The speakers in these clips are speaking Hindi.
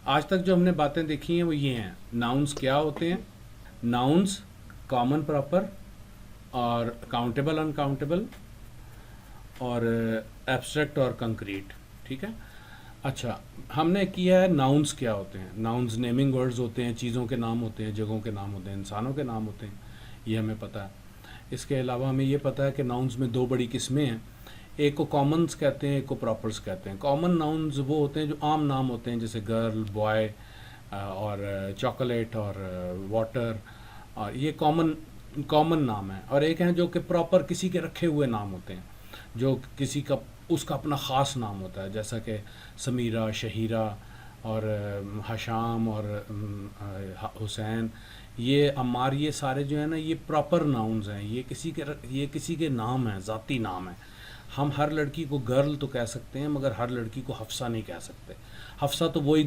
आज तक जो हमने बातें देखी हैं वो ये हैं, नाउन्स क्या होते हैं, नाउन्स कॉमन प्रॉपर और काउंटेबल अनकाउंटेबल और एब्स्ट्रैक्ट और कंक्रीट। ठीक है। अच्छा, हमने किया है नाउन्स क्या होते हैं। नाउन्स नेमिंग वर्ड्स होते हैं, चीज़ों के नाम होते हैं, जगहों के नाम होते हैं, इंसानों के नाम होते हैं, ये हमें पता है। इसके अलावा हमें ये पता है कि नाउन्स में दो बड़ी किस्में हैं, एक को कॉमन्स कहते हैं, एक को प्रॉपर्स कहते हैं। कॉमन नाउन्स वो होते हैं जो आम नाम होते हैं, जैसे गर्ल, बॉय और चॉकलेट और वाटर, और ये कॉमन कॉमन नाम है। और एक हैं जो कि प्रॉपर किसी के रखे हुए नाम होते हैं, जो किसी का उसका अपना ख़ास नाम होता है, जैसा कि समीरा, शहीरा और हशाम और हुसैन, ये अम्मार, ये सारे जो है ना ये प्रॉपर नाउन्स हैं, ये किसी के नाम हैं, ज़ाती नाम है। हम हर लड़की को गर्ल तो कह सकते हैं, मगर हर लड़की को हफ्सा नहीं कह सकते। हफ्सा तो वही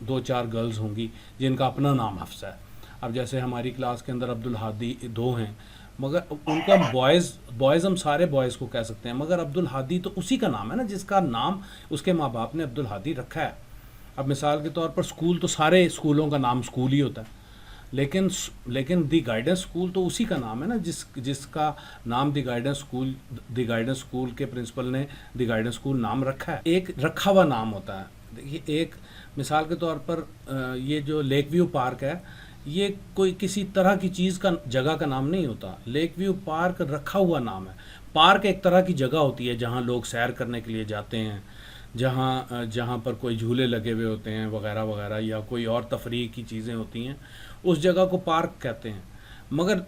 दो चार गर्ल्स होंगी जिनका अपना नाम हफ्सा है। अब जैसे हमारी क्लास के अंदर अब्दुल हादी दो हैं, मगर उनका बॉयज़ हम सारे बॉयज़ को कह सकते हैं, मगर अब्दुल हादी तो उसी का नाम है ना जिसका नाम उसके माँ बाप ने अब्दुल हादी रखा है। अब मिसाल के तौर पर स्कूल, तो सारे स्कूलों का नाम स्कूल ही होता है, लेकिन लेकिन दी गाइडेंस स्कूल तो उसी का नाम है ना जिसका नाम दी गाइडेंस स्कूल के प्रिंसिपल ने दी गाइडेंस स्कूल नाम रखा है। एक रखा हुआ नाम होता है। देखिए, एक मिसाल के तौर पर ये जो लेक व्यू पार्क है, ये कोई किसी तरह की चीज़ का, जगह का नाम नहीं होता। लेक व्यू पार्क रखा हुआ नाम है। पार्क एक तरह की जगह होती है जहाँ लोग सैर करने के लिए जाते हैं, जहाँ जहाँ पर कोई झूले लगे हुए होते हैं वगैरह वगैरह, या कोई और तफरीह की चीज़ें होती हैं, उस जगह को पार्क कहते हैं। मगर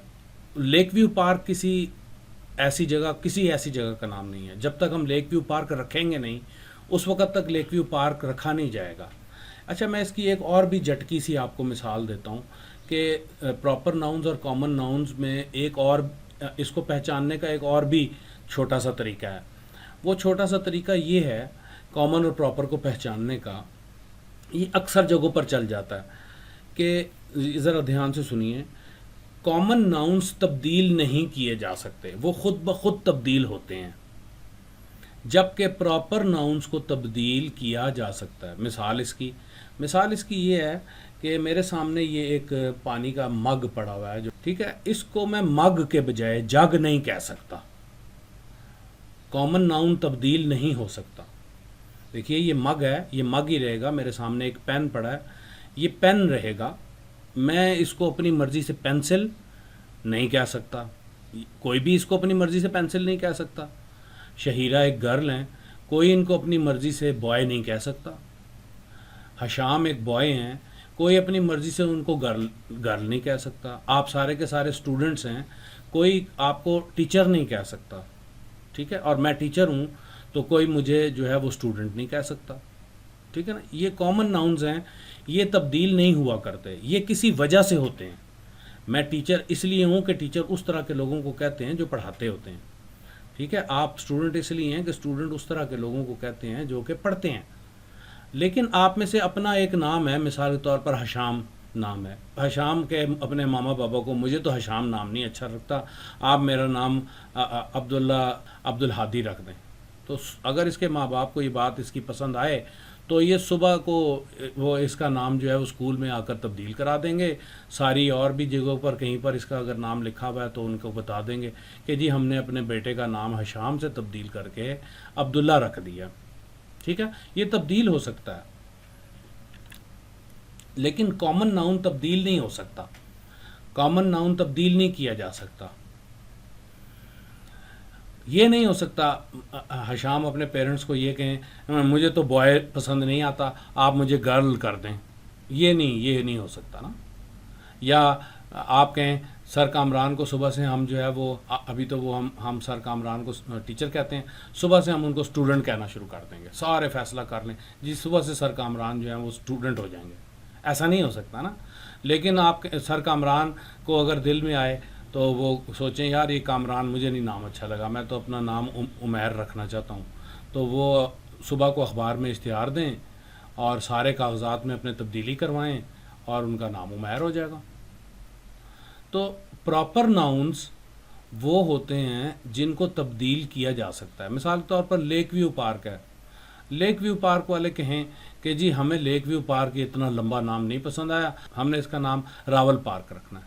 लेक व्यू पार्क किसी ऐसी जगह का नाम नहीं है। जब तक हम लेक व्यू पार्क रखेंगे नहीं, उस वक़्त तक लेक व्यू पार्क रखा नहीं जाएगा। अच्छा, मैं इसकी एक और भी झटकी सी आपको मिसाल देता हूँ कि प्रॉपर नाउन्स और कॉमन नाउन्स में एक और इसको पहचानने का एक और भी छोटा सा तरीका है। वो छोटा सा तरीका ये है कॉमन और प्रॉपर को पहचानने का, ये अक्सर जगहों पर चल जाता है कि ज़रा ध्यान से सुनिए, कॉमन नाउन्स तब्दील नहीं किए जा सकते, वो खुद ब खुद तब्दील होते हैं, जबकि प्रॉपर नाउन्स को तब्दील किया जा सकता है। मिसाल इसकी ये है कि मेरे सामने ये एक पानी का मग पड़ा हुआ है, जो ठीक है, इसको मैं मग के बजाय जग नहीं कह सकता। कॉमन नाउन तब्दील नहीं हो सकता। देखिए, ये मग है, ये मग ही रहेगा। मेरे सामने एक पेन पड़ा है, ये पेन रहेगा। मैं इसको अपनी मर्ज़ी से पेंसिल नहीं कह सकता, कोई भी इसको अपनी मर्ज़ी से पेंसिल नहीं कह सकता। शहीरा एक गर्ल हैं, कोई इनको अपनी मर्ज़ी से बॉय नहीं कह सकता। हशाम एक बॉय हैं, कोई अपनी मर्ज़ी से उनको गर्ल नहीं कह सकता। आप सारे के सारे स्टूडेंट्स हैं, कोई आपको टीचर नहीं कह सकता। ठीक है, और मैं टीचर हूँ तो कोई मुझे जो है वो स्टूडेंट नहीं कह सकता। ठीक है ना, ये कॉमन नाउन्स हैं, ये तब्दील नहीं हुआ करते, ये किसी वजह से होते हैं। मैं टीचर इसलिए हूँ कि टीचर उस तरह के लोगों को कहते हैं जो पढ़ाते होते हैं। ठीक है, आप स्टूडेंट इसलिए हैं कि स्टूडेंट उस तरह के लोगों को कहते हैं जो कि पढ़ते हैं। लेकिन आप में से अपना एक नाम है, मिसाल के तौर पर हशाम नाम है, हशाम के अपने मामा पापा को, मुझे तो हशाम नाम नहीं अच्छा लगता, आप मेरा नाम अब्दुल हादी रख दें। तो अगर इसके माँ बाप को ये बात इसकी पसंद आए तो ये सुबह को वो इसका नाम जो है वो स्कूल में आकर तब्दील करा देंगे। सारी और भी जगहों पर कहीं पर इसका अगर नाम लिखा हुआ है तो उनको बता देंगे कि जी हमने अपने बेटे का नाम हशाम से तब्दील करके अब्दुल्ला रख दिया। ठीक है, ये तब्दील हो सकता है, लेकिन कॉमन नाउन तब्दील नहीं हो सकता। कॉमन नाउन तब्दील नहीं किया जा सकता। ये नहीं हो सकता हशाम अपने पेरेंट्स को ये कहें मुझे तो बॉय पसंद नहीं आता, आप मुझे गर्ल कर दें। ये नहीं हो सकता ना। या आप कहें सर कामरान को सुबह से हम जो है वो अभी तो वो हम सर कामरान को टीचर कहते हैं, सुबह से हम उनको स्टूडेंट कहना शुरू कर देंगे, सारे फैसला कर लें जी सुबह से सर कामरान जो है वो स्टूडेंट हो जाएंगे। ऐसा नहीं हो सकता ना। लेकिन आप सर कामरान को अगर दिल में आए तो वो सोचें यार ये कामरान मुझे नहीं नाम अच्छा लगा, मैं तो अपना नाम उमैर रखना चाहता हूँ, तो वो सुबह को अखबार में इश्तिहार दें और सारे कागजात में अपने तब्दीली करवाएं और उनका नाम उमैर हो जाएगा। तो प्रॉपर नाउन्स वो होते हैं जिनको तब्दील किया जा सकता है। मिसाल के तौर पर लेक व्यू पार्क है, लेक व्यू पार्क वाले कहें कि जी हमें लेक व्यू पार्क, ये इतना लंबा नाम नहीं पसंद आया, हमने इसका नाम रावल पार्क रखना है।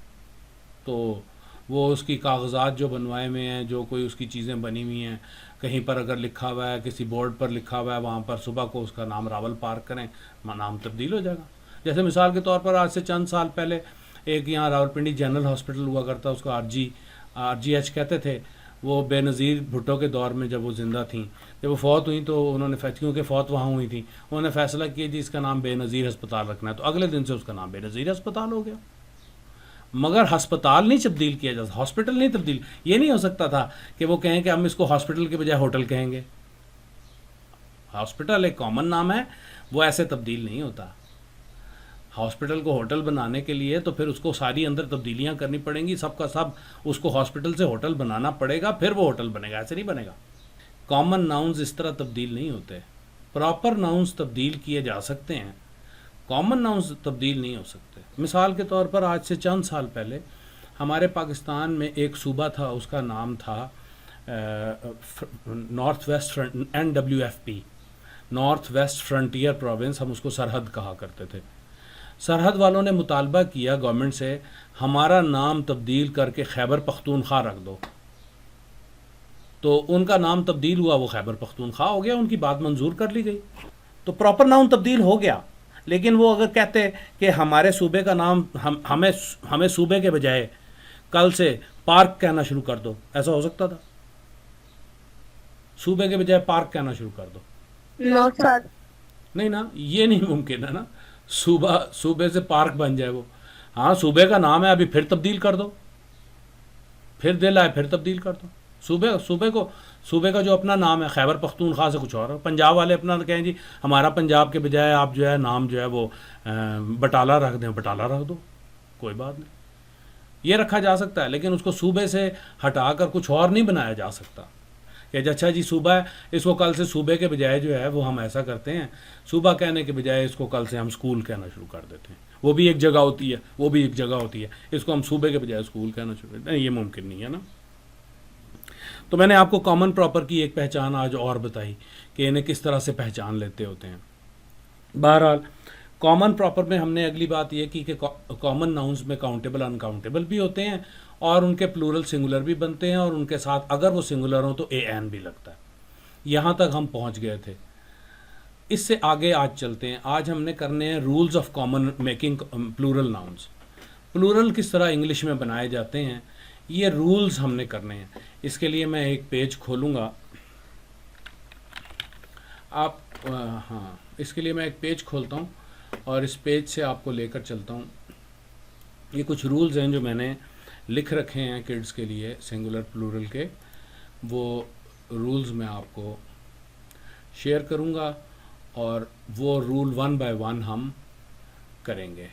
तो वो उसकी कागजात जो बनवाए हुए हैं, जो कोई उसकी चीज़ें बनी हुई हैं, कहीं पर अगर लिखा हुआ है, किसी बोर्ड पर लिखा हुआ है, वहाँ पर सुबह को उसका नाम रावल पार्क करें, नाम तब्दील हो जाएगा। जैसे मिसाल के तौर पर आज से चंद साल पहले एक यहाँ रावलपिंडी जनरल हॉस्पिटल हुआ करता, उसको RGH कहते थे। वो बेनज़ीर भुट्टो के दौर में जब वो ज़िंदा थी, जब वो फौत हुई तो उन्होंने क्योंकि फ़ौत वहाँ हुई थी, उन्होंने फ़ैसला किया जी इसका नाम बेनज़ीर अस्पताल रखना है, तो अगले दिन से उसका नाम बेनज़ीर अस्पताल हो गया। मगर अस्पताल नहीं तब्दील किया जा सकता, हॉस्पिटल नहीं तब्दील, ये नहीं हो सकता था कि वो कहें कि हम इसको हॉस्पिटल के बजाय होटल कहेंगे। हॉस्पिटल एक कॉमन नाम है, वो ऐसे तब्दील नहीं होता। हॉस्पिटल को होटल बनाने के लिए तो फिर उसको सारी अंदर तब्दीलियां करनी पड़ेंगी, सबका सब उसको हॉस्पिटल से होटल बनाना पड़ेगा, फिर वो होटल बनेगा, ऐसे नहीं बनेगा। कॉमन नाउन्स इस तरह तब्दील नहीं होते। प्रॉपर नाउन्स तब्दील किए जा सकते हैं, कॉमन नाउन्स तब्दील नहीं हो सकते। मिसाल के तौर पर आज से चंद साल पहले हमारे पाकिस्तान में एक सूबा था, उसका नाम था north west NWFP, north west frontier province, हम उसको सरहद कहा करते थे। सरहद वालों ने मुतालबा किया गवर्नमेंट से, हमारा नाम तब्दील करके खैबर पख्तूनख्वा रख दो। तो उनका नाम तब्दील हुआ, वो खैबर पख्तूनख्वा हो गया, उनकी बात मंजूर कर ली गई, तो प्रॉपर नाम तब्दील हो गया। लेकिन वो अगर कहते कि हमारे सूबे का नाम हमें सूबे के बजाय कल से पार्क कहना शुरू कर दो, ऐसा हो सकता था? सूबे के बजाय पार्क कहना शुरू कर दो, नहीं ना, ये नहीं मुमकिन है ना। सूबे से पार्क बन जाए वो, हाँ सूबे का नाम है, अभी फिर तब्दील कर दो, फिर दिल आए फिर तब्दील कर दो। सूबे का जो अपना नाम है, खैबर पख्तूनख्वा से कुछ और है। पंजाब वाले अपना कहें जी हमारा पंजाब के बजाय आप जो है नाम जो है वो बटाला रख दें, बटाला रख दो, कोई बात नहीं, ये रखा जा सकता है। लेकिन उसको सूबे से हटाकर कुछ और नहीं बनाया जा सकता कि अच्छा जी सूबा है, इसको कल से सूबे के बजाय जो है वो हम ऐसा करते हैं, सूबा कहने के बजाय इसको कल से हम स्कूल कहना शुरू कर देते हैं। वो भी एक जगह होती है, इसको हम सूबे के बजाय स्कूल कहना शुरू करते हैं, ये मुमकिन नहीं है ना। तो मैंने आपको कॉमन प्रॉपर की एक पहचान आज और बताई कि इन्हें किस तरह से पहचान लेते होते हैं। बहरहाल कॉमन प्रॉपर में हमने अगली बात यह की कि कॉमन नाउन्स में काउंटेबल अनकाउंटेबल भी होते हैं और उनके प्लूरल सिंगुलर भी बनते हैं, और उनके साथ अगर वो सिंगुलर हो तो AN भी लगता है। यहाँ तक हम पहुँच गए थे। इससे आगे आज चलते हैं। आज हमने करने हैं rules of common making plural nouns. Plural किस तरह इंग्लिश में बनाए जाते हैं, ये रूल्स हमने करने हैं। इसके लिए मैं एक पेज खोलूँगा, आप हाँ, इसके लिए मैं एक पेज खोलता हूँ और इस पेज से आपको लेकर चलता हूँ। ये कुछ रूल्स हैं जो मैंने लिख रखे हैं किड्स के लिए, सिंगुलर प्लूरल के, वो रूल्स मैं आपको शेयर करूँगा और वो रूल 1 बाय 1 हम करेंगे।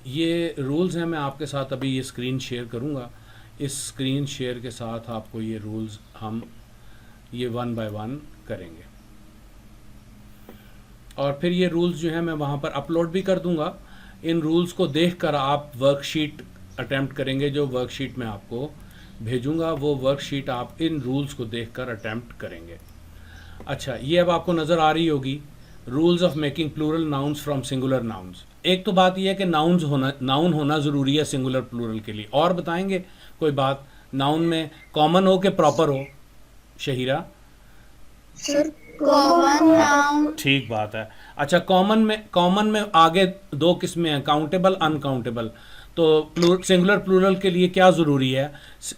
ये रूल्स हैं, मैं आपके साथ अभी ये स्क्रीन शेयर करूँगा। इस स्क्रीन शेयर के साथ आपको ये रूल्स हम ये 1 बाय 1 करेंगे और फिर ये रूल्स जो है मैं वहाँ पर अपलोड भी कर दूँगा। इन रूल्स को देखकर आप वर्कशीट अटेम्प्ट करेंगे, जो वर्कशीट मैं आपको भेजूँगा वो वर्कशीट आप इन रूल्स को देखकर अटेम्प्ट करेंगे। अच्छा, ये अब आपको नज़र आ रही होगी, rules of making plural nouns from singular nouns. एक तो बात यह है कि नाउन होना ज़रूरी है सिंगुलर प्लूरल के लिए, और बताएंगे कोई बात नाउन में कॉमन हो कि प्रॉपर हो? Shaheera common noun. ठीक बात है। अच्छा, कॉमन में आगे 2 किस्में हैं, काउंटेबल अनकाउंटेबल। तो सिंगुलर प्लूरल के लिए क्या ज़रूरी है,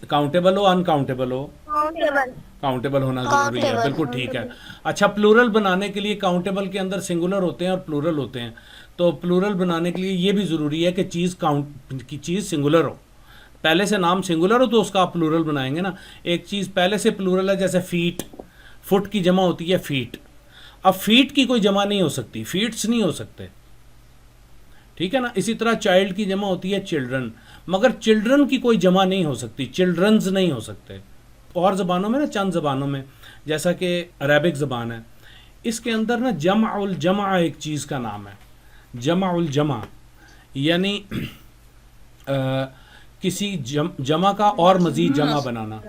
काउंटेबल हो अनकाउंटेबल हो? काउंटेबल होना ज़रूरी है, बिल्कुल ठीक है। अच्छा, प्लूरल बनाने के लिए काउंटेबल के अंदर सिंगुलर होते हैं और प्लूरल होते हैं, तो प्लूरल बनाने के लिए ये भी ज़रूरी है कि चीज़ सिंगुलर हो। पहले से नाम सिंगुलर हो तो उसका आप प्लूरल बनाएंगे ना। एक चीज़ पहले से प्लूरल है, जैसे फीट, फुट की जमा होती है फीट। अब फीट की कोई जमा नहीं हो सकती, फीट्स नहीं हो सकते, ठीक है ना। इसी तरह चाइल्ड की जमा होती है चिल्ड्रन, मगर चिल्ड्रन की कोई जमा नहीं हो सकती, चिल्ड्रंस नहीं हो सकते। और ज़बानों में ना, चंद ज़बानों में, जैसा कि अरेबिक ज़बान है, इसके अंदर ना जमा उल जमा एक चीज़ का नाम है। जमा उल जमा यानी किसी जमा का और मज़ीद जमा बनाना,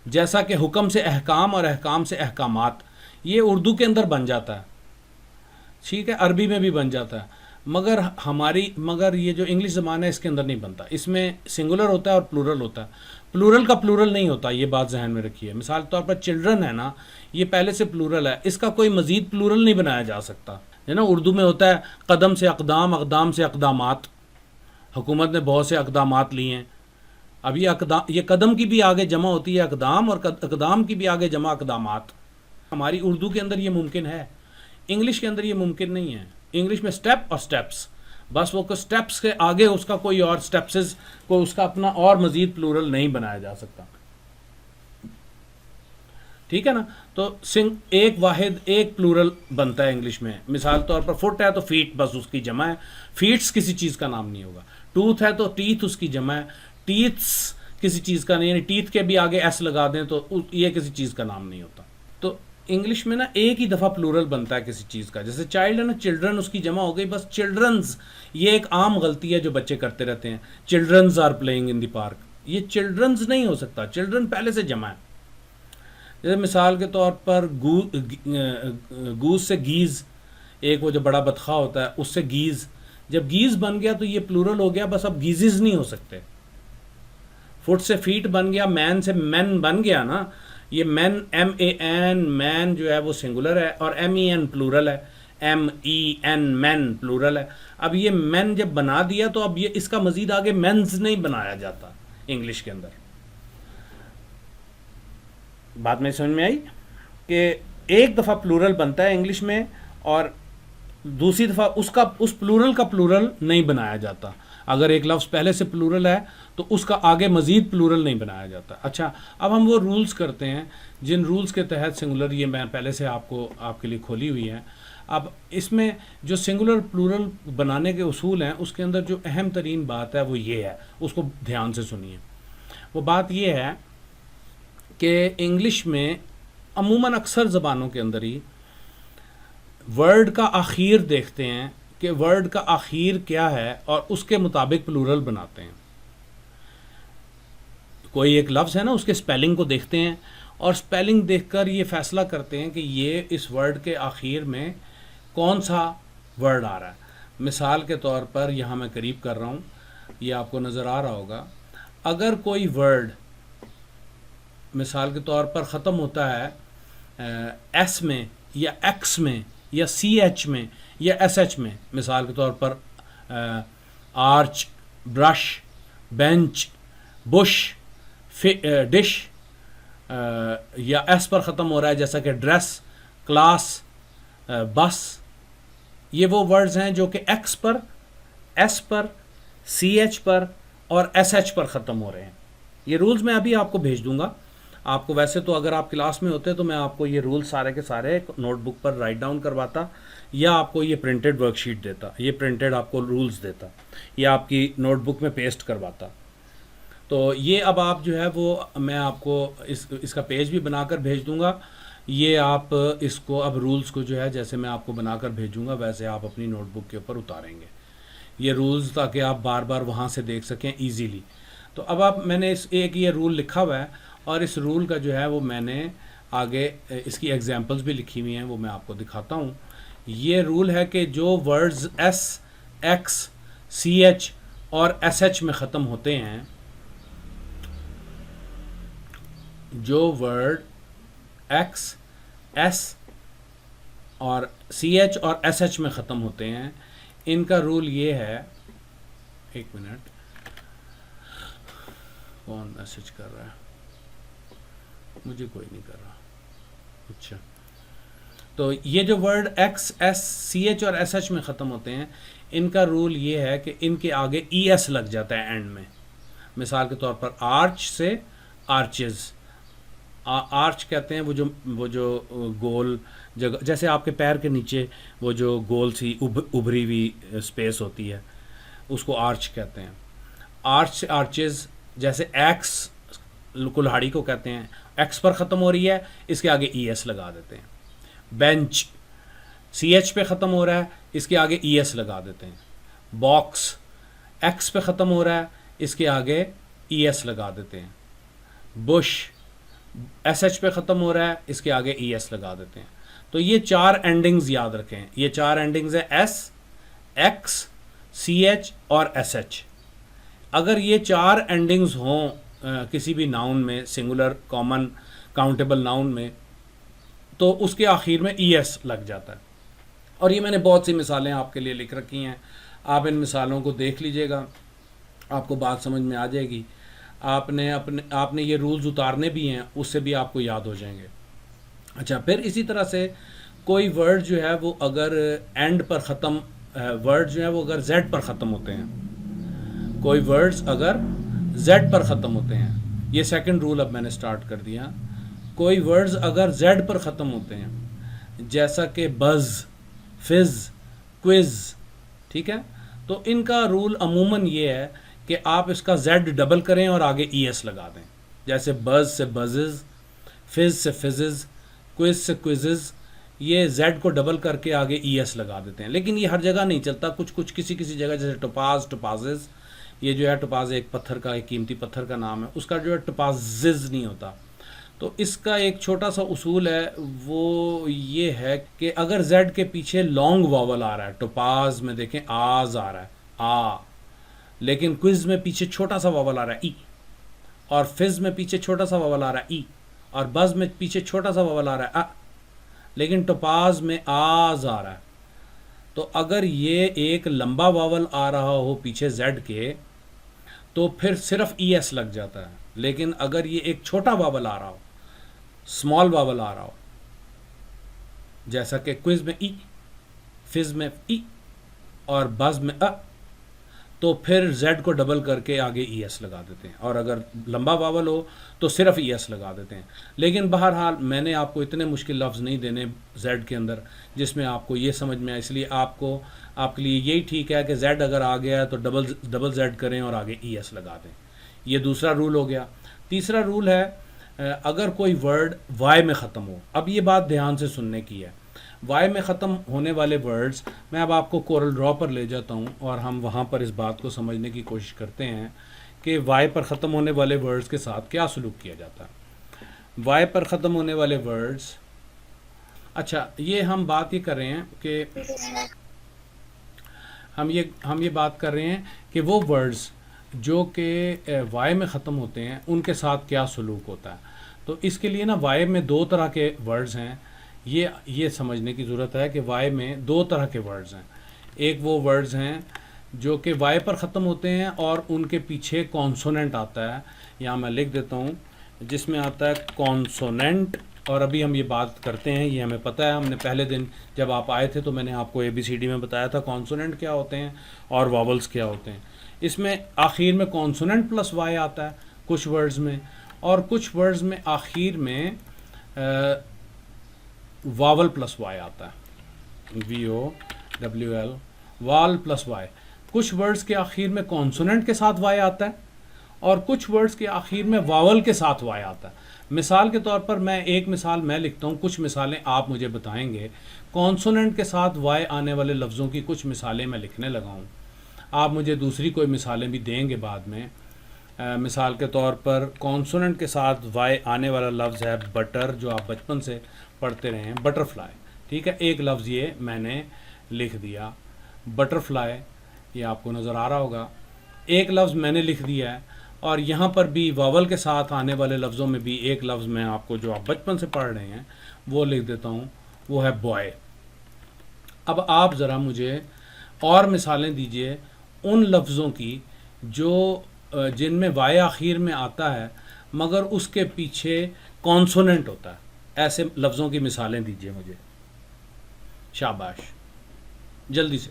जैसा कि हुक्म से अहकाम और अहकाम से अहकामात, ये उर्दू के अंदर बन जाता है। ठीक है, अरबी में भी बन जाता है, मगर ये जो इंग्लिश ज़बान है इसके अंदर नहीं बनता। इसमें सिंगुलर होता है और प्लूरल होता है। प्लूरल का प्लूरल नहीं होता, ये बात जहन में रखिए। मिसाल के तौर पर चिल्ड्रन है ना, ये पहले से प्लूरल है, इसका कोई मज़ीद प्लूरल नहीं बनाया जा सकता है ना। उर्दू में होता है कदम से अक़दाम, अक़दाम से अक़दामात, हुकूमत ने बहुत से अक़दामात लिए हैं। अब ये कदम की भी आगे जमा होती है अक़दाम, और अक़दाम की भी आगे जमा अक़दामात। हमारी उर्दू के अंदर ये मुमकिन है, इंग्लिश के अंदर ये मुमकिन नहीं है। इंग्लिश में स्टेप और स्टेप्स, बस वो स्टेप्स के आगे उसका कोई और स्टेप्सेस को उसका अपना और मज़ीद प्लूरल नहीं बनाया जा सकता, ठीक है ना। तो एक वाहिद एक प्लूरल बनता है इंग्लिश में। मिसाल तौर पर फुट है तो फीट, बस उसकी जमा है। फीट्स किसी चीज़ का नाम नहीं होगा। टूथ है तो टीथ उसकी जमा है। टीथ्स किसी चीज़ का नहीं, यानी टीथ के भी आगे एस लगा दें तो ये किसी चीज़ का नाम नहीं होता। तो इंग्लिश में ना एक ही दफ़ा प्लूरल बनता है किसी चीज़ का। जैसे चाइल्ड है ना, चिल्ड्रन उसकी जमा हो गई, बस चिल्ड्रंस। ये एक आम गलती है जो बच्चे करते रहते हैं, childrens are playing in the park. ये चिल्ड्रंस नहीं हो सकता, चिल्ड्रन पहले से जमा है। जैसे मिसाल के तौर पर गूस से गीज़, एक वो जो बड़ा बतखा होता है उससे गीज़, जब गीज़ बन गया तो ये प्लूरल हो गया, बस अब गीज़िज़ नहीं हो सकते। फुट से फीट बन गया, मैन से मैन बन गया ना। ये मैन, MAN, मैन जो है वो सिंगुलर है, और MEN प्लूरल है, MEN मैन प्लूरल है। अब ये मैन जब बना दिया तो अब ये इसका मज़ीद आगे मेंस नहीं बनाया जाता इंग्लिश के अंदर। बात में समझ में आई कि एक दफ़ा प्लूरल बनता है इंग्लिश में, और दूसरी दफ़ा उस प्लूरल का प्लूरल नहीं बनाया जाता। अगर एक लफ्ज़ पहले से प्लूरल है तो उसका आगे मज़ीद प्लूरल नहीं बनाया जाता। अच्छा, अब हम वो रूल्स करते हैं जिन रूल्स के तहत सिंगुलर, ये मैं पहले से आपके लिए खोली हुई है। अब इसमें जो सिंगुलर प्लूरल बनाने के उसूल हैं उसके अंदर जो अहम तरीन बात है वो ये है, उसको ध्यान से सुनिए। वो बात ये है कि इंग्लिश में अमूमन अक्सर ज़बानों के अंदर ही वर्ड का आखिर देखते हैं कि वर्ड का आखिर क्या है और उसके मुताबिक प्लूरल बनाते हैं। कोई एक लफ्ज़ है ना, उसके स्पेलिंग को देखते हैं और स्पेलिंग देखकर ये फ़ैसला करते हैं कि ये इस वर्ड के आखिर में कौन सा वर्ड आ रहा है। मिसाल के तौर पर यहाँ मैं करीब कर रहा हूँ, ये आपको नज़र आ रहा होगा। अगर कोई वर्ड मिसाल के तौर पर ख़त्म होता है एस में या एक्स में या CH में या SH में, मिसाल के तौर पर arch, brush, bench, Bush, dish, या S पर ख़त्म हो रहा है जैसा कि ड्रेस, क्लास, बस। ये वो वर्ड्स हैं जो कि X पर, S पर, CH पर और SH पर ख़त्म हो रहे हैं। ये रूल्स मैं अभी आपको भेज दूंगा आपको। वैसे तो अगर आप क्लास में होते तो मैं आपको ये रूल सारे के सारे नोटबुक पर राइट डाउन करवाता, या आपको ये प्रिंटेड वर्कशीट देता, ये प्रिंटेड आपको रूल्स देता, या आपकी नोटबुक में पेस्ट करवाता। तो ये अब आप जो है वो मैं आपको इसका पेज भी बनाकर भेज दूंगा। ये आप इसको अब रूल्स को जो है जैसे मैं आपको बनाकर भेजूंगा वैसे आप अपनी नोटबुक के ऊपर उतारेंगे ये रूल्स, ताकि आप बार बार वहाँ से देख सकें ईजीली। तो अब मैंने एक ये रूल लिखा हुआ है, और इस रूल का जो है वो मैंने आगे इसकी एग्जांपल्स भी लिखी हुई हैं, वो मैं आपको दिखाता हूँ। ये रूल है कि जो वर्ड्स S, X, CH और SH में ख़त्म होते हैं, जो वर्ड X, S और CH और SH में ख़त्म होते हैं, इनका रूल ये है। एक मिनट, कौन मैसेज कर रहा है? मुझे कोई नहीं कर रहा। अच्छा, तो ये जो वर्ड X, S, CH और SH में ख़त्म होते हैं, इनका रूल ये है कि इनके आगे ES लग जाता है एंड में। मिसाल के तौर पर आर्च से आर्चेज़, आर्च कहते हैं वो जो गोल जगह, जैसे आपके पैर के नीचे वो जो गोल सी उभरी हुई स्पेस होती है, उसको आर्च कहते हैं। आर्च से आर्चेज़, जैसे एक्स कुल्हाड़ी को कहते हैं, एक्स पर ख़त्म हो रही है, इसके आगे ES लगा देते हैं। बेंच CH पे ख़त्म हो रहा है, इसके आगे ES लगा देते हैं। बॉक्स X पे ख़त्म हो रहा है, इसके आगे ES लगा देते हैं। बुश SH पे ख़त्म हो रहा है, इसके आगे ES लगा देते हैं। तो ये 4 एंडिंग्स याद रखें, ये 4 एंडिंग्स है एस, एक्स, सी एच और एस एच। अगर ये 4 एंडिंग्स हों किसी भी नाउन में, सिंगुलर, कॉमन, काउंटेबल नाउन में, तो उसके आखिर में ई एस लग जाता है। और ये मैंने बहुत सी मिसालें आपके लिए लिख रखी हैं, आप इन मिसालों को देख लीजिएगा, आपको बात समझ में आ जाएगी। आपने ये रूल्स उतारने भी हैं, उससे भी आपको याद हो जाएंगे। अच्छा, फिर इसी तरह से कोई वर्ड जो है वो अगर एंड पर ख़त्म, वर्ड जो है वो अगर जेड पर ख़त्म होते हैं, कोई वर्ड्स अगर जेड पर ख़त्म होते हैं, ये सेकंड रूल अब मैंने स्टार्ट कर दिया। कोई वर्ड्स अगर जेड पर ख़त्म होते हैं, जैसा कि बज़, फिज़, क्विज़, ठीक है, तो इनका रूल अमूमन ये है कि आप इसका जेड डबल करें और आगे ई एस लगा दें। जैसे बज़ से बज़ज़, फिज़ से फिज़ज़, क्विज़ से क्विज़ज़, ये जेड को डबल करके आगे ई एस लगा देते हैं। लेकिन ये हर जगह नहीं चलता, कुछ कुछ किसी किसी जगह, जैसे टोपाज, टोपाजेज, ये जो है टोपाज एक पत्थर का, एक कीमती पत्थर का नाम है, उसका जो है टोपाजिज नहीं होता। तो इसका एक छोटा सा उसूल है, वो ये है कि अगर जेड के पीछे लॉन्ग वावल आ रहा है, टोपाज में देखें आज आ रहा है, आ, लेकिन क्विज में पीछे छोटा सा वावल आ रहा है ई, और फिज में पीछे छोटा सा वावल आ रहा है ई, और बज में पीछे छोटा सा वावल आ रहा है अ, लेकिन टोपाज में आज आ रहा है। तो अगर ये एक लंबा वावल आ रहा हो पीछे जेड के, तो फिर सिर्फ ई एस लग जाता है। लेकिन अगर ये एक छोटा वावल आ रहा हो, स्मॉल वावल आ रहा हो, जैसा कि क्विज में ई, फिज में ई और बज में अ, तो फिर जेड को डबल करके आगे ई एस लगा देते हैं, और अगर लंबा वावल हो तो सिर्फ ई एस लगा देते हैं। लेकिन बहरहाल मैंने आपको इतने मुश्किल लफ्ज़ नहीं देने जेड के अंदर जिसमें आपको ये समझ में आए, इसलिए आपके लिए यही ठीक है कि जेड अगर आ गया तो डबल जेड करें और आगे ई एस लगा दें। ये दूसरा रूल हो गया। तीसरा रूल है अगर कोई वर्ड वाई में ख़त्म हो। अब ये बात ध्यान से सुनने की है, वाई में ख़त्म होने वाले वर्ड्स, मैं अब आपको कोरल ड्रॉ पर ले जाता हूँ और हम वहाँ पर इस बात को समझने की कोशिश करते हैं कि वाई पर ख़त्म होने वाले वर्ड्स के साथ क्या सलूक किया जाता है। वाई पर ख़त्म होने वाले वर्ड्स, अच्छा ये हम बात ये कर रहे हैं कि हम ये बात कर रहे हैं कि वो वर्ड्स जो कि वाई में ख़त्म होते हैं उनके साथ क्या सलूक होता है। तो इसके लिए ना वाई में 2 तरह के वर्ड्स हैं, ये समझने की ज़रूरत है कि वाई में 2 तरह के वर्ड्स हैं। एक वो वर्ड्स हैं जो कि वाई पर ख़त्म होते हैं और उनके पीछे कॉन्सोनेंट आता है, यहाँ मैं लिख देता हूँ, जिसमें आता है कॉन्सोनेंट। और अभी हम ये बात करते हैं, ये हमें पता है, हमने पहले दिन जब आप आए थे तो मैंने आपको ABCD में बताया था कॉन्सोनेंट क्या होते हैं और वावल्स क्या होते हैं। इसमें आखिर में कॉन्सोनेंट प्लस वाई आता है कुछ वर्ड्स में, और कुछ वर्ड्स में आखिर में वावल प्लस वाई आता है, VOWL, वाल प्लस वाई। कुछ वर्ड्स के आखिर में कॉन्सोनेंट के साथ वाई आता है और कुछ वर्ड्स के आखिर में वावल के साथ वाई आता है। मिसाल के तौर पर मैं एक मिसाल मैं लिखता हूँ, कुछ मिसालें आप मुझे बताएंगे। कॉन्सोनेंट के साथ वाई आने वाले लफ्ज़ों की कुछ मिसालें मैं लिखने लगा हूँ, आप मुझे दूसरी कोई मिसालें भी देंगे बाद में। मिसाल के तौर पर कॉन्सोनेंट के साथ वाई आने वाला लफ्ज़ है बटर, जो आप बचपन से पढ़ते रहे हैं, बटरफ्लाई, ठीक है। एक लफ्ज़ ये मैंने लिख दिया बटरफ्लाई, ये आपको नज़र आ रहा होगा। एक लफ्ज़ मैंने लिख दिया है, और यहाँ पर भी वावल के साथ आने वाले लफ्ज़ों में भी एक लफ्ज़ मैं आपको, जो आप बचपन से पढ़ रहे हैं, वो लिख देता हूँ, वो है बॉय। अब आप ज़रा मुझे और मिसालें दीजिए उन लफ्ज़ों की जो जिनमें वाई आखिर में आता है मगर उसके पीछे कॉन्सोनेंट होता है। ऐसे लफ्ज़ों की मिसालें दीजिए मुझे, शाबाश, जल्दी से।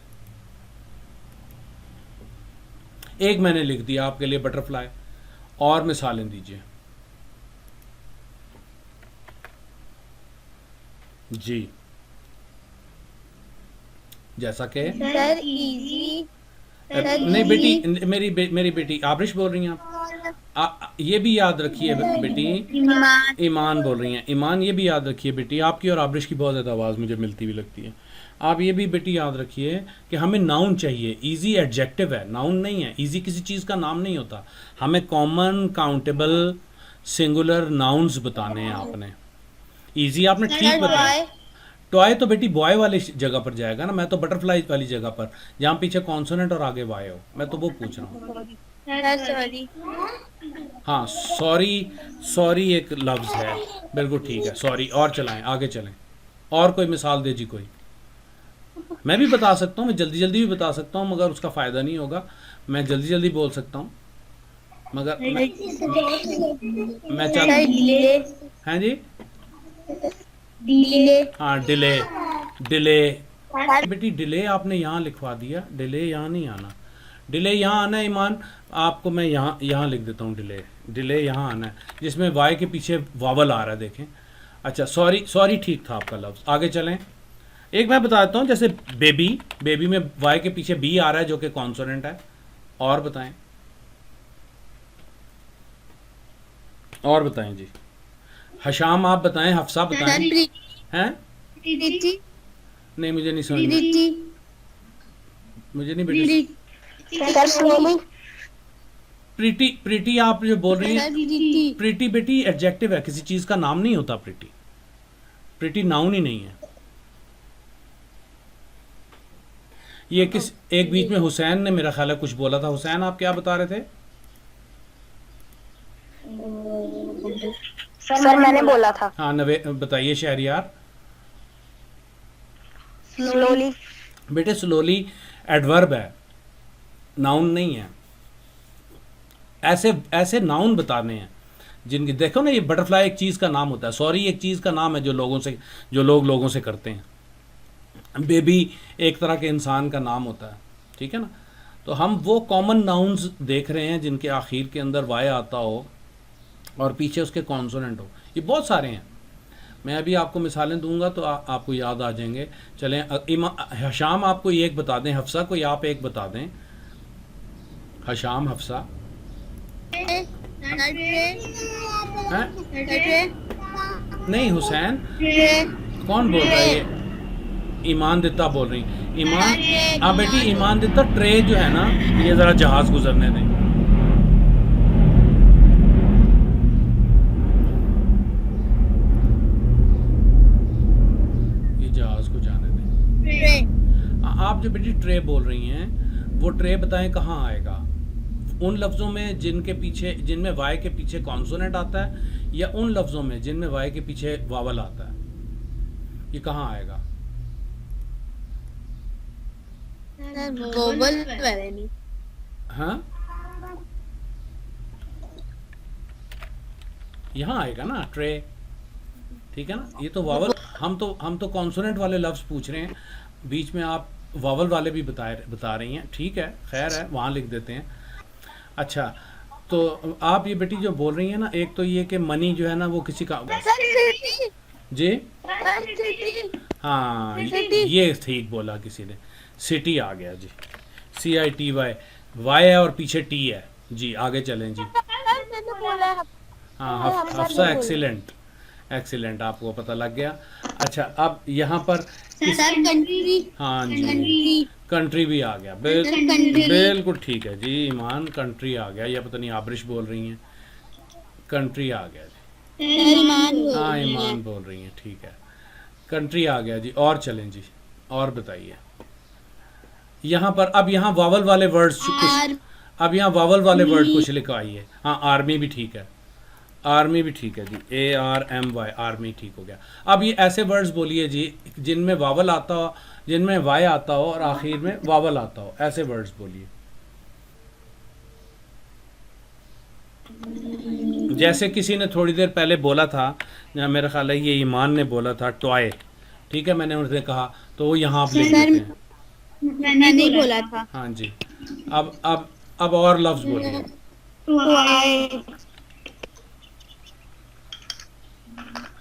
एक मैंने लिख दिया आपके लिए बटरफ्लाई, और मिसालें दीजिए जी। जैसा कि सर इजी, नहीं बेटी, मेरी बेटी आबरिश बोल रही हैं आप, ये भी याद रखिए बेटी, ईमान बोल रही हैं, ईमान ये भी याद रखिए बेटी, आपकी और आबरिश की बहुत ज़्यादा आवाज़ मुझे मिलती हुई लगती है। आप ये भी बेटी याद रखिए कि हमें नाउन चाहिए। इजी एडजेक्टिव है, नाउन नहीं है। इजी किसी चीज़ का नाम नहीं होता। हमें कॉमन, काउंटेबल, सिंगुलर नाउन्स बताने हैं आपने। इजी आपने ठीक बताया, टॉय तो बेटी बॉय वाली जगह पर जाएगा ना, मैं तो बटरफ्लाई वाली जगह पर, जहाँ पीछे कॉन्सोनेंट और आगे वाई हो, मैं तो वो पूछ रहा हूँ। सॉरी। हाँ सॉरी, सॉरी एक लफ्ज़ है, बिल्कुल ठीक है सॉरी। और चलाएं, आगे चलें। और कोई मिसाल दे जी कोई। मैं भी बता सकता हूँ, मैं जल्दी जल्दी भी बता सकता हूँ, मगर उसका फ़ायदा नहीं होगा। मैं जल्दी जल्दी बोल सकता हूँ, मगर मैं चाहता डिले। हैं जी। डिले। हाँ डिले, डिले। बेटी डिले आपने यहाँ लिखवा दिया, डिले यहाँ नहीं आना, डिले यहाँ आना है ईमान। आपको मैं यहाँ यहाँ लिख देता हूँ डिले, डिले यहाँ आना है, जिसमें वाई के पीछे वावल आ रहा है, देखें। अच्छा सॉरी, सॉरी ठीक था आपका लफ्ज़। आगे चलें। एक मैं बता देता हूँ, जैसे बेबी, बेबी में वाई के पीछे बी आ रहा है जो कि कॉन्सोनेंट है। और बताएं, और बताएं जी। हशाम आप बताएं, हफ्सा बताएं। हैं? नहीं मुझे नहीं समझ में, मुझे नहीं बेटी। प्रीटी, प्रीटी आप जो बोल रही हैं, प्रीटी बेटी एडजेक्टिव है, किसी चीज़ का नाम नहीं होता प्रीटी। प्रीटी नाउन ही नहीं है। ये किस, एक बीच में हुसैन ने मेरा ख्याल है कुछ बोला था। हुसैन आप क्या बता रहे थे? सर मैंने बोला था हाँ नवे बताइए शहरियार। स्लोली। बेटे स्लोली एडवर्ब है, नाउन नहीं है। ऐसे ऐसे नाउन बताने हैं जिनकी, देखो ना ये बटरफ्लाई एक चीज़ का नाम होता है, सॉरी एक चीज़ का नाम है जो लोगों से, जो लोग लोगों से करते हैं। बेबी एक तरह के इंसान का नाम होता है, ठीक है ना। तो हम वो कॉमन नाउन्स देख रहे हैं जिनके आखिर के अंदर वाई आता हो और पीछे उसके कॉन्सोनेंट हो। ये बहुत सारे हैं, मैं अभी आपको मिसालें दूंगा तो आपको याद आ जाएंगे। चलें हशाम आपको एक बता दें, हफ्सा कोई आप एक बता दें। हशाम, हफ्सा हैं? नहीं हुसैन, कौन बोल रहा है ये? ईमान दिता बोल रही। ईमान, हाँ बेटी ईमान दिता। ट्रे जो है ना, ये ज़रा जहाज़ गुजरने दें। ये जहाज़ को जाने दें। आप जो बेटी ट्रे बोल रही हैं, वो ट्रे बताएं कहाँ आएगा? उन लफ्ज़ों में जिनके पीछे, जिनमें वाई के पीछे कॉन्सोनेंट आता है, या उन लफ्ज़ों में जिनमें वाई के पीछे वावल आता है? ये कहाँ आएगा? हाँ यहाँ आएगा ना ट्रे, ठीक है ना। ये तो वावल, हम तो कॉन्सोनेंट वाले लफ्ज़ पूछ रहे हैं, बीच में आप वावल वाले भी बता रही हैं, ठीक है खैर है, वहाँ लिख देते हैं। अच्छा तो आप ये बेटी जो बोल रही हैं ना, एक तो ये कि मनी जो है ना वो किसी का जी, हाँ ये ठीक बोला किसी ने, सिटी आ गया जी, CITY, वाई है और पीछे टी है जी। आगे चलें जी। हाँ हफ्सा, एक्सीलेंट, एक्सीलेंट, आपको पता लग गया। अच्छा अब यहाँ पर कंट्री। हाँ जी कंट्री भी आ गया, बिल्कुल ठीक है जी ईमान, कंट्री आ गया। या पता नहीं आबरिश बोल रही हैं, कंट्री आ गया जी। हाँ ईमान बोल रही हैं, ठीक है कंट्री आ गया जी। और चलें जी, और बताइए। यहाँ पर अब यहाँ वावल वाले वर्ड्स कुछ, अब यहाँ वावल वाले वर्ड कुछ लिखवाइए। हाँ आर्मी भी ठीक है, आर्मी भी ठीक है जी, ARMY आर्मी ठीक हो गया। अब ये ऐसे वर्ड्स बोलिए जी जिनमें वावल आता हो, जिनमें वाई आता हो और आखिर में वावल आता हो, ऐसे वर्ड्स बोलिए। जैसे किसी ने थोड़ी देर पहले बोला था, मेरा ख्याल है ये ईमान ने बोला था टॉय, ठीक है, मैंने उनसे कहा तो वो यहाँ आप लिख देते हैं। मैंने नहीं बोला था। हाँ जी। अब और लफ्ज़ बोलिए।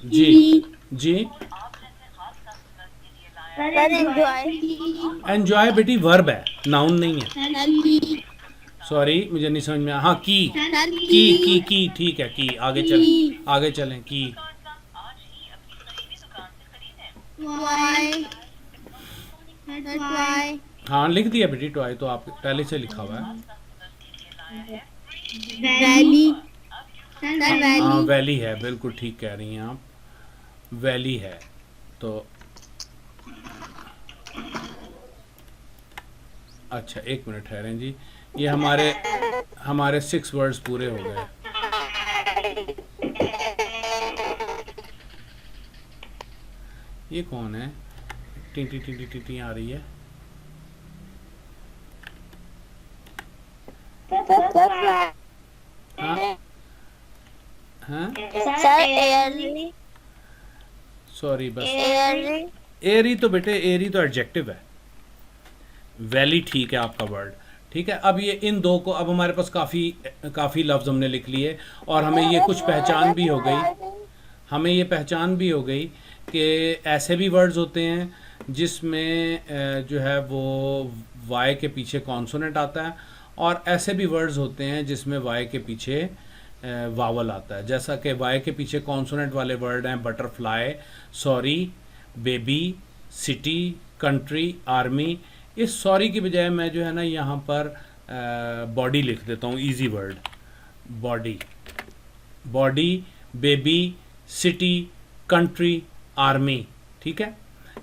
जी जी। एंजॉय बेटी वर्ब है, नाउन नहीं है। सॉरी मुझे नहीं समझ में आया। हाँ की ठीक है, की। आगे चल, आगे चलें। की हाँ लिख दिया बेटी, टॉय तो आप पहले से लिखा हुआ है। वैली। हाँ वैली है, बिल्कुल ठीक कह रही हैं आप, वैली है। तो अच्छा, एक मिनट ठहरें जी, ये हमारे 6 वर्ड्स पूरे हो गए। ये कौन है? T T T T T T आ रही है। हाँ हाँ, सर एयरली सॉरी, बस एयरली एरी तो बेटे, एरी तो एडजेक्टिव है। वैली ठीक है आपका वर्ड, ठीक है। अब ये इन दो को, अब हमारे पास काफ़ी लफ्ज़ हमने लिख लिए और हमें ये कुछ पहचान भी हो गई, हमें ये पहचान भी हो गई कि ऐसे भी वर्ड्स होते हैं जिसमें जो है वो वाई के पीछे कॉन्सोनेंट आता है, और ऐसे भी वर्ड्स होते हैं जिसमें वाई के पीछे वावल आता है। जैसा कि वाई के पीछे कॉन्सोनेंट वाले वर्ड हैं butterfly, sorry, baby, city, country, army. इस सॉरी की बजाय मैं जो है ना यहाँ पर बॉडी लिख देता हूँ, easy word, body, body, baby, city, country, army, ठीक है।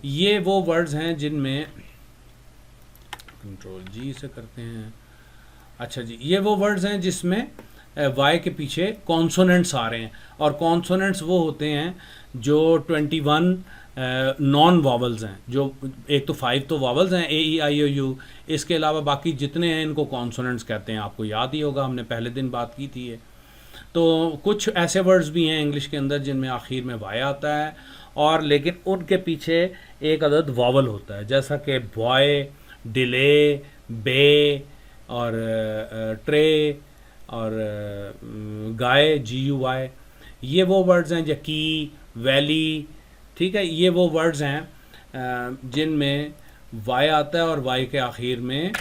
ये वो वर्ड्स हैं जिनमें, कंट्रोल जी से करते हैं, अच्छा जी, ये वो वर्ड्स हैं जिसमें वाई के पीछे कॉन्सोनेंट्स आ रहे हैं, और कॉन्सोनेंट्स वो होते हैं जो 21 नॉन वावल्स हैं, जो एक तो 5 तो वावल्स हैं, ए ई आई ओ यू, इसके अलावा बाकी जितने हैं इनको कॉन्सोनेंट्स कहते हैं। आपको याद ही होगा, हमने पहले दिन बात की थी ये। तो कुछ ऐसे वर्ड्स भी हैं इंग्लिश के अंदर जिनमें आखिर में वाई आता है, और लेकिन उनके पीछे एक अदद वावल होता है, जैसा कि बॉय, डिले, बे, और ट्रे, और गाय, GUY। ये वो वर्ड्स हैं, यकी, वैली, ठीक है। ये वो वर्ड्स हैं जिनमें वाई आता है और वाई के आखिर में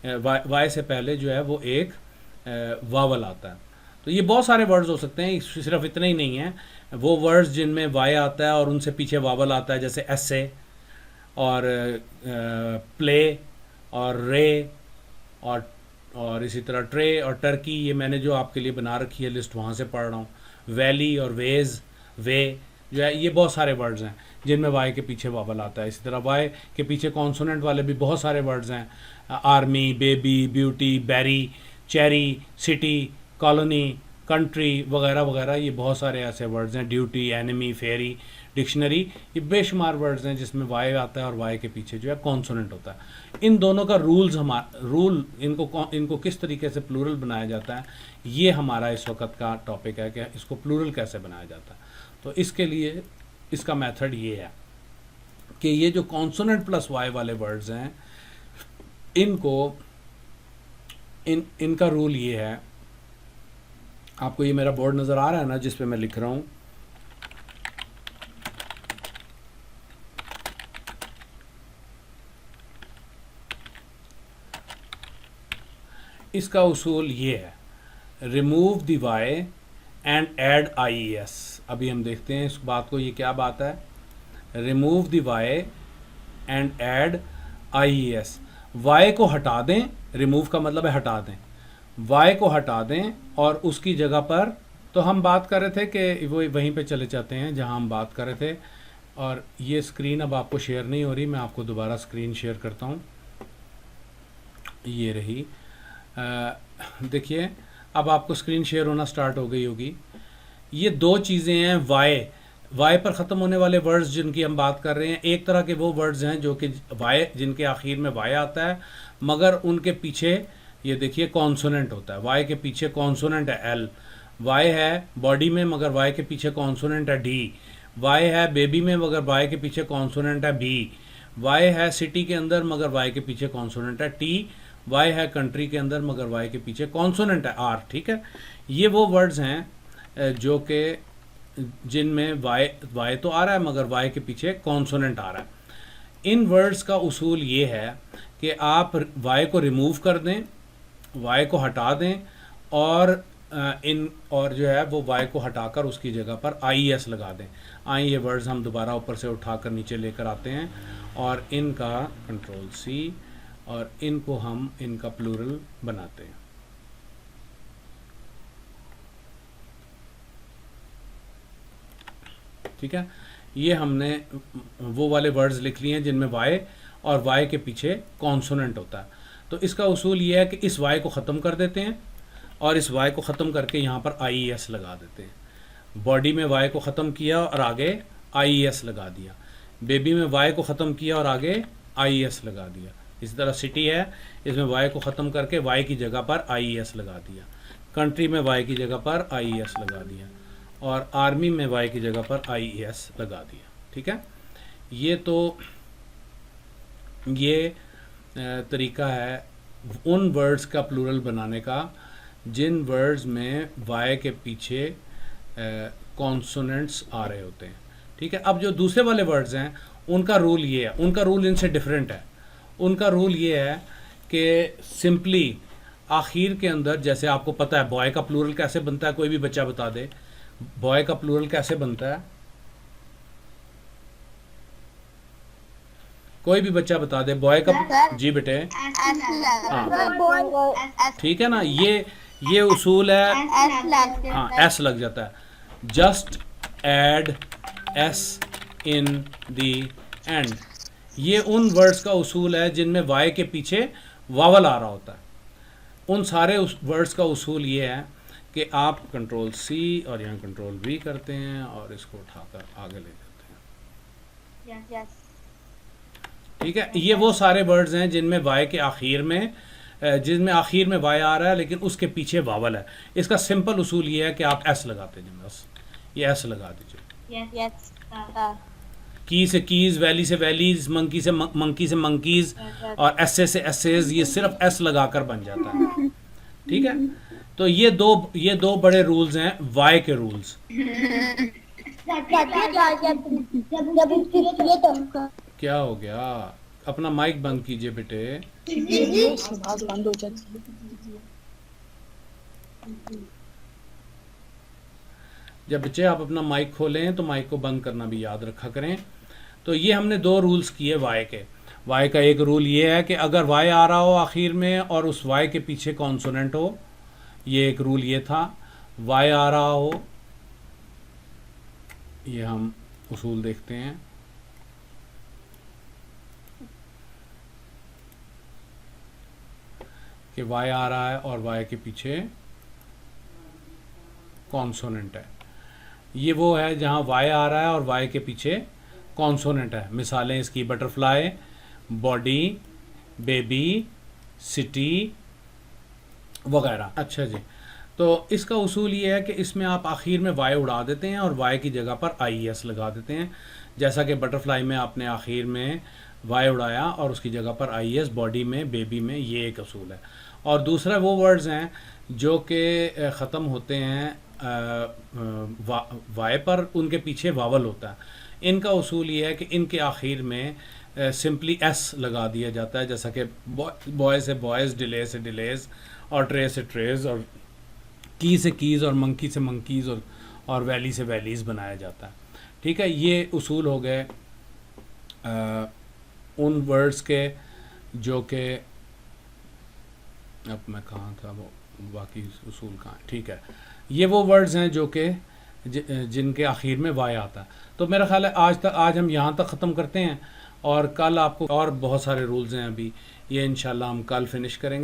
वाई से पहले जो है वो एक वावल आता है। तो ये बहुत सारे वर्ड्स हो सकते हैं, सिर्फ इतने ही नहीं हैं। वो वर्ड्स जिनमें वाई आता है और उनसे पीछे वावल आता है, जैसे एसे, और प्ले, और रे, और इसी तरह ट्रे और टर्की। ये मैंने जो आपके लिए बना रखी है लिस्ट, वहाँ से पढ़ रहा हूँ। वैली और वेज, वे जो है, ये बहुत सारे वर्ड्स हैं जिनमें वाई के पीछे वावल आता है। इसी तरह वाई के पीछे कॉन्सोनेंट वाले भी बहुत सारे वर्ड्स हैं, army, baby, beauty, berry, cherry, city, colony, country, वगैरह वगैरह। ये बहुत सारे ऐसे वर्ड्स हैं, ड्यूटी, एनिमी, फेरी, डिक्शनरी। ये बेशुमार वर्ड्स हैं जिसमें वाई आता है और वाई के पीछे जो है कॉन्सोनेंट होता है। इन दोनों का रूल, इनको किस तरीके से प्लूरल बनाया जाता है, ये हमारा इस वक्त का टॉपिक है कि इसको प्लूरल कैसे बनाया जाता है। तो इसके लिए इसका मेथड ये है कि ये जो कॉन्सोनेंट प्लस वाई वाले वर्ड्स हैं, इनका रूल ये है। आपको ये मेरा बोर्ड नज़र आ रहा है ना, जिस पे मैं लिख रहा हूँ। इसका उसूल ये है, remove the Y and add IES। अभी हम देखते हैं इस बात को, ये क्या बात है। Remove the Y and add IES। Y को हटा दें, रिमूव का मतलब है हटा दें, वाई को हटा दें और उसकी जगह पर, तो हम बात कर रहे थे कि वो वहीं पे चले जाते हैं जहां हम बात कर रहे थे। और ये स्क्रीन अब आपको शेयर नहीं हो रही, मैं आपको दोबारा स्क्रीन शेयर करता हूँ। ये रही, देखिए अब आपको स्क्रीन शेयर होना स्टार्ट हो गई होगी। ये दो चीज़ें हैं, वाई पर ख़त्म होने वाले वर्ड्स जिनकी हम बात कर रहे हैं। एक तरह के वो वर्ड्स हैं जो कि वाई, जिनके आखिर में वाई आता है मगर उनके पीछे ये देखिए कॉन्सोनेंट होता है। वाई के पीछे कॉन्सोनेंट है L। वाई है बॉडी में मगर वाई के पीछे कॉन्सोनेंट है D। वाई है बेबी में मगर वाई के पीछे कॉन्सोनेंट है B। वाई है सिटी के अंदर मगर वाई के पीछे कॉन्सोनेंट है T। वाई है कंट्री के अंदर मगर वाई के पीछे कॉन्सोनेंट है R, ठीक है। ये वो वर्ड्स हैं जो कि जिनमें वाई तो आ रहा है मगर वाई के पीछे कॉन्सोनेंट आ रहा है। इन वर्ड्स का उसूल ये है कि आप वाई को रिमूव कर दें, वाई को हटा दें, और और जो है वो वाई को हटाकर उसकी जगह पर IES लगा दें। ये वर्ड्स हम दोबारा ऊपर से उठाकर नीचे लेकर आते हैं और इनका कंट्रोल C, और इनको हम इनका प्लूरल बनाते हैं। ठीक है, ये हमने वो वाले वर्ड्स लिख लिए हैं जिनमें वाई और वाई के पीछे कॉन्सोनेंट होता है। तो इसका उसूल ये है कि इस वाई को ख़त्म कर देते हैं और इस वाई को ख़त्म करके यहाँ पर आई एस लगा देते हैं। बॉडी में वाई को ख़त्म किया और आगे आई एस लगा दिया, बेबी में वाई को ख़त्म किया और आगे आई एस लगा दिया। इसी तरह सिटी है, इसमें वाई को ख़त्म करके वाई की जगह पर आई एस लगा दिया, कंट्री में वाई की जगह पर आई एस लगा दिया और आर्मी में वाई की जगह पर आई एस लगा दिया। ठीक है, ये तो ये तरीका है उन वर्ड्स का प्लूरल बनाने का जिन वर्ड्स में वाई के पीछे कॉन्सोनेंट्स आ रहे होते हैं। ठीक है, अब जो दूसरे वाले वर्ड्स हैं उनका रूल ये है, उनका रूल इनसे डिफरेंट है। उनका रूल ये है कि सिंपली आखिर के अंदर, जैसे आपको पता है बॉय का प्लूरल कैसे बनता है, कोई भी बच्चा बता दे बॉय का प्लूरल कैसे बनता है, कोई भी बच्चा बता दे बॉय का। जी बेटे, हाँ ठीक है ना, ये उसूल है। हाँ एस लग जाता है। Just add S in the and, ये उन वर्ड्स का उसूल है जिनमें वाई के पीछे वावल आ रहा होता है। उन सारे उस वर्ड्स का उसूल ये है कि आप कंट्रोल सी और यहाँ कंट्रोल वी करते हैं और इसको उठाकर आगे ले जाते हैं। ठीक है, ये वो सारे वर्ड्स हैं जिनमें वाई के आखिर में, जिनमें आखिर में वाई आ रहा है लेकिन उसके पीछे वावल है। इसका सिंपल उसूल ये है कि आप एस लगाते हैं, बस ये एस लगा दीजिए। की से कीज, वैली से वैलीज, मंकी से मंकीज और एसे से एसेज, ये सिर्फ एस लगाकर बन जाता है। ठीक है, तो ये दो बड़े रूल्स हैं वाई के रूल्स। क्या हो गया? अपना माइक बंद कीजिए बेटे। बंद हो जाती जब बच्चे आप अपना माइक खोलें तो माइक को बंद करना भी याद रखा करें। तो ये हमने दो रूल्स किए वाई के। वाई का एक रूल ये है कि अगर वाई आ रहा हो आखिर में और उस वाई के पीछे कॉन्सोनेंट हो, ये एक रूल ये था। वाई आ रहा हो, ये हम उसूल देखते हैं। कि वाई आ रहा है और वाई के पीछे कॉन्सोनेंट है। ये वो है जहाँ वाई आ रहा है और वाई के पीछे कॉन्सोनेंट है। मिसालें इसकी बटरफ्लाई, बॉडी, बेबी, सिटी वगैरह। अच्छा जी, तो इसका उसूल ये है कि इसमें आप आखिर में वाई उड़ा देते हैं और वाई की जगह पर आई एस लगा देते हैं। जैसा कि बटरफ्लाई में आपने आखिर में वाई उड़ाया और उसकी जगह पर आई एस, बॉडी में, बेबी में, ये एक असूल है। और दूसरा वो वर्ड्स हैं जो कि ख़त्म होते हैं वाई पर, उनके पीछे वावल होता है। इनका उसूल ये है कि इनके आखिर में सिंपली एस लगा दिया जाता है। जैसा कि बॉय से बॉयज़, डिले से डिलेज और ट्रे से ट्रेज और की से कीज़ और मंकी से मंकीज़ और वैली से वैलीज़ बनाया जाता है। ठीक है, ये उसूल हो गए उन वर्ड्स के जो कि, अब मैं कहाँ था, वो बाकी उसूल कहाँ। ठीक है, ये वो वर्ड्स हैं जो कि जिनके आखिर में वाई आता है। तो मेरा ख्याल है आज हम यहाँ तक ख़त्म करते हैं और कल आपको और बहुत सारे रूल्स हैं अभी, ये इंशाल्लाह हम कल फिनिश करेंगे।